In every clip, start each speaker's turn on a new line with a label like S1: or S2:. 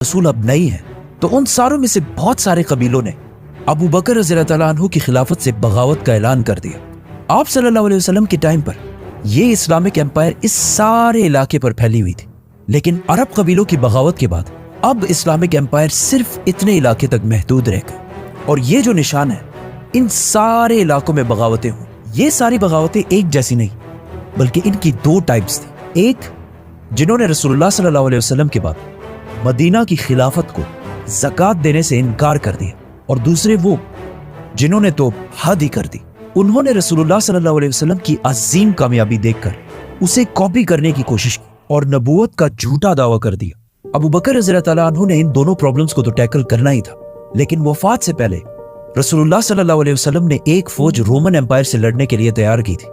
S1: रसूल अब नहीं है, तो उन सारों में से बहुत सारे कबीलों ने अबू बकर रज़ियल्लाहु तआला अन्हु की खिलाफत से बगावत का ऐलान कर दिया। आप सल्लल्लाहु अलैहि वसल्लम के टाइम पर यह इस्लामिक एम्पायर इस सारे इलाके पर फैली हुई थी, लेकिन अरब कबीलों की बगावत के बाद अब इस्लामिक एम्पायर सिर्फ इतने इलाके तक महदूद रह गए। और ये जो निशान है, इन सारे इलाकों में बगावतें हुई। ये सारी बगावतें एक जैसी नहीं, बल्कि इनकी दो टाइप्स थी। एक, जिन्होंने रसूलुल्लाह सल्लल्लाहु अलैहि वसल्लम के बाद मदीना की खिलाफत को ज़कात देने से इनकार कर दिया, और दूसरे वो जिन्होंने तो हद ही कर दी। उन्होंने रसूलुल्लाह सल्लल्लाहु अलैहि वसल्लम की अजीम कामयाबी देखकर उसे कॉपी करने की कोशिश की और नबूवत का झूठा दावा कर दिया। अबू बकर रज़ियल्लाहु तआला अन्हु ने इन दोनों प्रॉब्लम्स को तो टैकल करना ही था, लेकिन वफात से पहले रसूलुल्लाह सल्लल्लाहु अलैहि वसल्लम ने एक फौज रोमन एम्पायर से लड़ने के लिए तैयार की थी,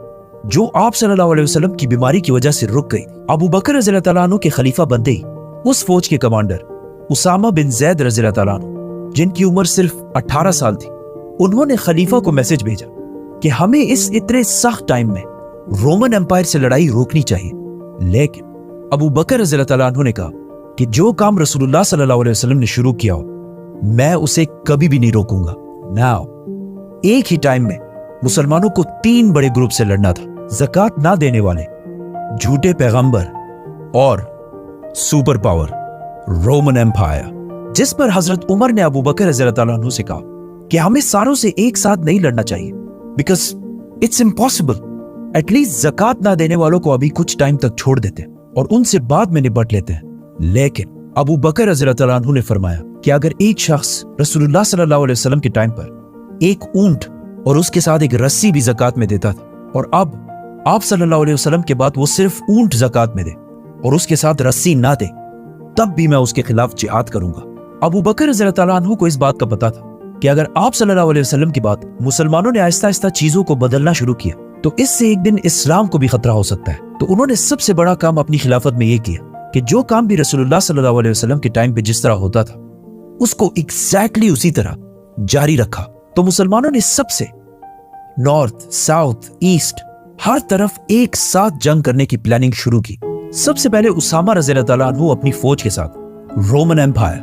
S1: जो आप सल्लल्लाहु अलैहि वसल्लम की बीमारी की वजह से रुक गई। अबू बकर रज़ियल्लाहु तआला अन्हु के खलीफा बनते ही उस फौज के कमांडर उसामा बिन ज़ैद रज़ियल्लाहु तआला अन्हु, जिनकी उम्र सिर्फ 18 साल थी, उन्होंने खलीफा को मैसेज भेजा कि हमें इस इतने सख्त टाइम में रोमन एम्पायर से लड़ाई रोकनी चाहिए। लेकिन अबू बकर रज़ियल्लाहु तआला अन्हु ने कहा कि जो काम रसूलुल्लाह सल्लल्लाहु अलैहि वसल्लम ने शुरू किया हो, मैं उसे कभी भी नहीं रोकूंगा। नाउ, एक ही टाइम में मुसलमानों को 3 बड़े ग्रुप से लड़ना था: ज़कात ना देने वाले, झूठे पैगंबर और सुपर पावर रोमन एम्पायर। जिस पर हजरत उमर ने अबू बकर रज़ियल्लाहु तआला अन्हु से कहा कि हमें सारों से एक साथ नहीं लड़ना चाहिए, बिकॉज इट्स इम्पॉसिबल। एटलीस्ट ज़कात ना देने वालों को अभी कुछ टाइम तक छोड़ देते हैं और उनसे बाद में निपट लेते हैं। लेकिन अबू बकर रज़ियल्लाहु तआला अन्हु ने फरमाया कि अगर एक शख्स रसूलुल्लाह सल्लल्लाहु अलैहि वसल्लम के टाइम पर एक ऊंट और उसके साथ एक रस्सी भी ज़कात में देता था, और अब आप सल्लल्लाहु अलैहि वसल्लम के बाद वो सिर्फ ऊंट ज़कात में दे और उसके साथ रस्सी ना दे, तब भी मैं उसके खिलाफ जिहाद करूंगा। अबू बकर रज़ियल्लाहु तआला अन्हु को इस बात का पता था कि अगर आप सल्लल्लाहु अलैहि वसल्लम के बाद मुसलमानों ने आहिस्ता आहिस्ता चीजों को बदलना शुरू किया, तो इससे एक दिन इस्लाम को भी खतरा हो सकता है। तो उन्होंने सबसे बड़ा काम अपनी खिलाफत में यह किया कि जो काम भी रसूलुल्लाह सल्लल्लाहु अलैहि वसल्लम के टाइम पे जिस तरह होता था, उसको एग्जैक्टली उसी तरह जारी रखा। तो मुसलमानों ने सबसे नॉर्थ, साउथ, ईस्ट, हर तरफ एक साथ जंग करने की प्लानिंग शुरू की। सबसे पहले उसामा रज़ियल्लाहु तआला अन्हु अपनी फौज के साथ रोमन एम्पायर,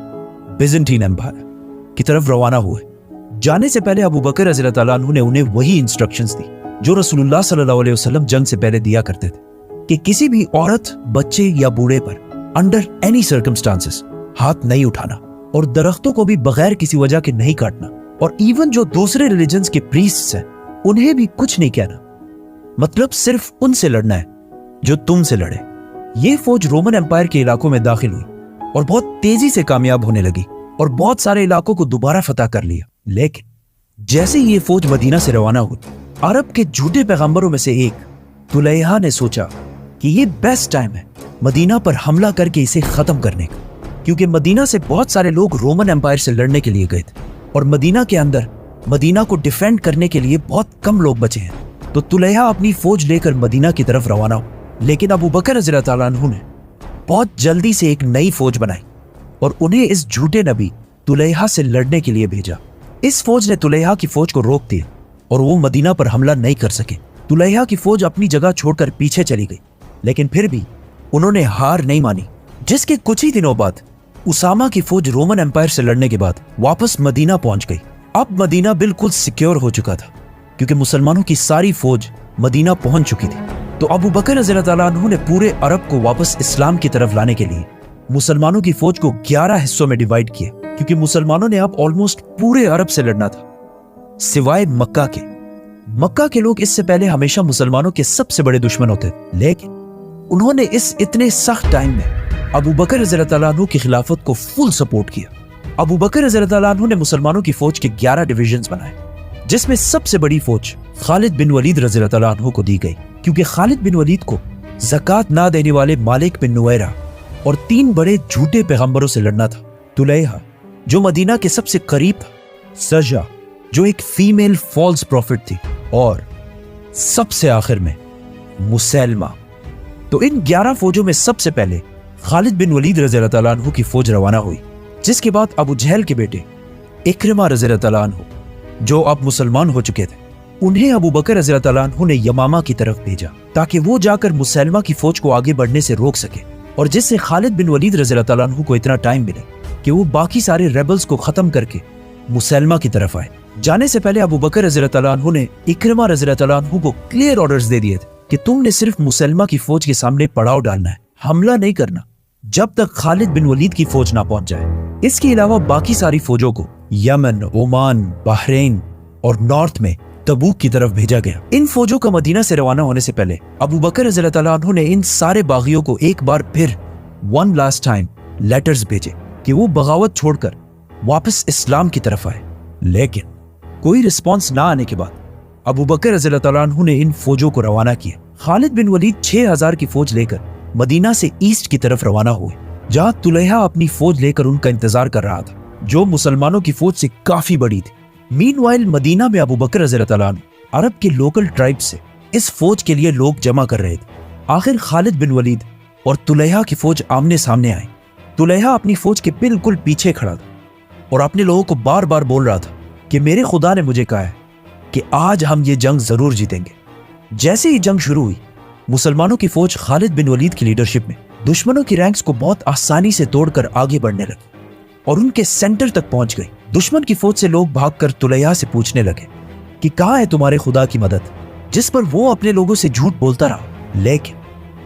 S1: बिज़ंटीन एम्पायर की तरफ रवाना हुए। जाने से पहले अबू बकर रज़ियल्लाहु तआला अन्हु ने उन्हें वही इंस्ट्रक्शंस दी जो रसूलुल्लाह सल्लल्लाहु अलैहि वसल्लम जंग से पहले दिया करते थे, कि किसी भी औरत, बच्चे या बूढ़े पर अंडर एनी सर्कमस्टांसेस हाथ नहीं उठाना, और दरख्तों को भी बगैर किसी वजह के नहीं काटना, और इवन जो दूसरे रिलीजन्स के प्रीस्ट्स हैं उन्हें भी कुछ नहीं कहना। मतलब सिर्फ उनसे लड़ना है जो तुमसे लड़े। ये फौज रोमन एम्पायर के इलाकों में दाखिल हुई और बहुत तेजी से कामयाब होने लगी और बहुत सारे इलाकों को दोबारा फतह कर लिया। लेकिन जैसे ही ये फौज मदीना से रवाना हुई, अरब के झूठे पैगंबरों में से एक तुलैहा ने सोचा कि ये बेस्ट टाइम है मदीना पर हमला करके इसे खत्म करने का, क्योंकि मदीना से बहुत सारे लोग रोमन एम्पायर से लड़ने के लिए गए थे और मदीना के अंदर मदीना को डिफेंड करने के लिए बहुत कम लोग बचे हैं। तो तुलैहा अपनी फौज लेकर मदीना की तरफ रवाना हुआ। लेकिन अबू बकर रज़ियल्लाहु तआला अन्हु ने बहुत जल्दी से एक नई फौज बनाई और उन्हें इस झूठे नबी तुलैहा से लड़ने के लिए भेजा। इस फौज ने तुलैहा की फौज को रोक दिया और वो मदीना पर हमला नहीं कर सके। तुलैहा की फौज अपनी जगह छोड़कर पीछे चली गई, लेकिन फिर भी उन्होंने हार नहीं मानी। जिसके कुछ ही दिनों बाद उसामा की फौज रोमन एम्पायर से लड़ने के बाद वापस मदीना पहुंच गई। अब मदीना बिल्कुल सिक्योर हो चुका था, क्योंकि मुसलमानों की सारी फौज मदीना पहुंच चुकी थी। तो अबू बकर रज़ियल्लाहु तआला अन्हु ने पूरे अरब को वापस इस्लाम की तरफ लाने के लिए मुसलमानों की फौज को 11 हिस्सों में डिवाइड किया, क्योंकि मुसलमानों ने अब ऑलमोस्ट पूरे अरब से लड़ना था, सिवाय मक्का के। मक्का के लोग इससे पहले हमेशा मुसलमानों के सबसे बड़े दुश्मन होते थे, लेकिन उन्होंने इस इतने सख्त टाइम में अबू बकर रज़ियल्लाहु तआला अन्हु की खिलाफत को फुल सपोर्ट किया। अबू बकर रज़ियल्लाहु तआला अन्हु ने मुसलमानों की फौज के 11 डिविजन्स बनाए, जिसमें सबसे बड़ी फौज खालिद बिन वलीद रज़ियल्लाहु तआला अन्हु को दी गई, क्योंकि खालिद बिन वलीद को ज़कात ना देने वाले मालिक बिन नुवैरा और 3 बड़े झूठे पैगंबरों से लड़ना था। तुलैहा, जो मदीना के सबसे करीब था, सजा, जो एक फीमेल फॉल्स प्रॉफिट थी, और सबसे आखिर में मुसैलमा। तो इन 11 फौजों में सबसे पहले खालिद बिन वलीद रज़ियल्लाहु तआला अन्हु की फौज रवाना हुई, जिसके बाद अबू जहल के बेटे इक्रिमा रज़ियल्लाहु तआला अन्हु, जो अब मुसलमान हो चुके थे, उन्हें अबू बकर रज़ियल्लाहु तआला अन्हु ने यमामा की तरफ भेजा ताकि वो जाकर मुसैलमा की फौज को आगे बढ़ने से रोक सके, और जिससे खालिद बिन वलीद रज़ियल्लाहु तआला अन्हु को इतना टाइम मिले کہ وہ باقی سارے ریبلز کو ختم کر کے مسلمہ کی طرف آئے۔ جانے سے پہلے ابو بکر رضی اللہ عنہ نے اکرمہ رضی اللہ عنہ کو کلیئر آرڈرز دے دیے تھے کہ تم نے صرف مسلمہ کی فوج کے سامنے پڑاؤ ڈالنا ہے، حملہ نہیں کرنا جب تک خالد بن ولید کی فوج نہ پہنچ جائے۔ اس کے علاوہ باقی ساری فوجوں کو یمن، عمان، بحرین اور نارتھ میں تبوک کی طرف بھیجا گیا۔ ان فوجوں کا مدینہ سے روانہ ہونے سے پہلے ابو بکر رضی اللہ عنہ نے ان سارے باغیوں کو ایک بار پھر ون لاسٹ ٹائم لیٹرز بھیجے کہ وہ بغاوت چھوڑ کر واپس اسلام کی طرف آئے، لیکن کوئی رسپانس نہ آنے کے بعد ابو بکر رضی اللہ عنہ نے ان فوجوں کو روانہ کیا۔ خالد بن ولید 6000 کی فوج لے کر مدینہ سے ایسٹ کی طرف روانہ ہوئے، جہاں طلحہ اپنی فوج لے کر ان کا انتظار کر رہا تھا، جو مسلمانوں کی فوج سے کافی بڑی تھی۔ مین وائل مدینہ میں ابو بکر رضی اللہ عنہ عرب کے لوکل ٹرائب سے اس فوج کے لیے لوگ جمع کر رہے تھے۔ آخر خالد بن ولید اور طلحہ کی فوج آمنے سامنے آئی۔ طلحہ اپنی فوج کے بالکل پیچھے کھڑا تھا اور اپنے لوگوں کو بار بار بول رہا تھا کہ میرے خدا نے مجھے کہا ہے کہ آج ہم یہ جنگ ضرور جیتیں گے۔ جیسے ہی جنگ شروع ہوئی، مسلمانوں کی فوج خالد بن ولید کی لیڈرشپ میں دشمنوں کی رینکس کو بہت آسانی سے توڑ کر آگے بڑھنے لگی اور ان کے سینٹر تک پہنچ گئی۔ دشمن کی فوج سے لوگ بھاگ کر طلحہ سے پوچھنے لگے کہ کہاں ہے تمہارے خدا کی مدد، جس پر وہ اپنے لوگوں سے جھوٹ بولتا رہا، لیکن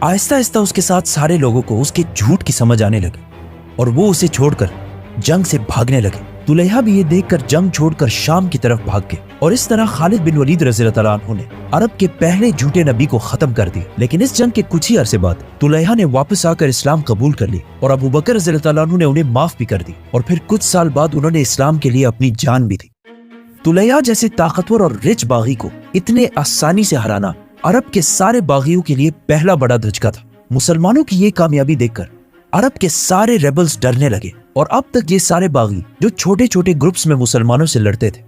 S1: آہستہ آہستہ اس کے ساتھ سارے لوگوں کو اس کے جھوٹ کی سمجھ آنے لگی اور وہ اسے چھوڑ کر جنگ سے بھاگنے لگے۔ طلحہ بھی یہ دیکھ کر جنگ چھوڑ کر شام کی طرف بھاگ گئے اور اس طرح خالد بن ولید رضی اللہ عنہ نے عرب کے پہلے جھوٹے نبی کو ختم کر دیا۔ لیکن اس جنگ کے کچھ ہی عرصے بعد طلحہ نے واپس آ کر اسلام قبول کر لی اور ابو بکر رضی اللہ عنہ نے انہیں معاف بھی کر دی، اور پھر کچھ سال بعد انہوں نے اسلام کے لیے اپنی جان بھی دی۔ طلحہ جیسے طاقتور اور رچ باغی کو اتنے آسانی سے ہرانا عرب کے سارے باغیوں کے لیے پہلا بڑا دھچکا تھا۔ مسلمانوں کی یہ کامیابی دیکھ کر عرب کے سارے ریبلز ڈرنے لگے اور اب تک یہ سارے باغی جو چھوٹے چھوٹے گروپس میں مسلمانوں سے لڑتے تھے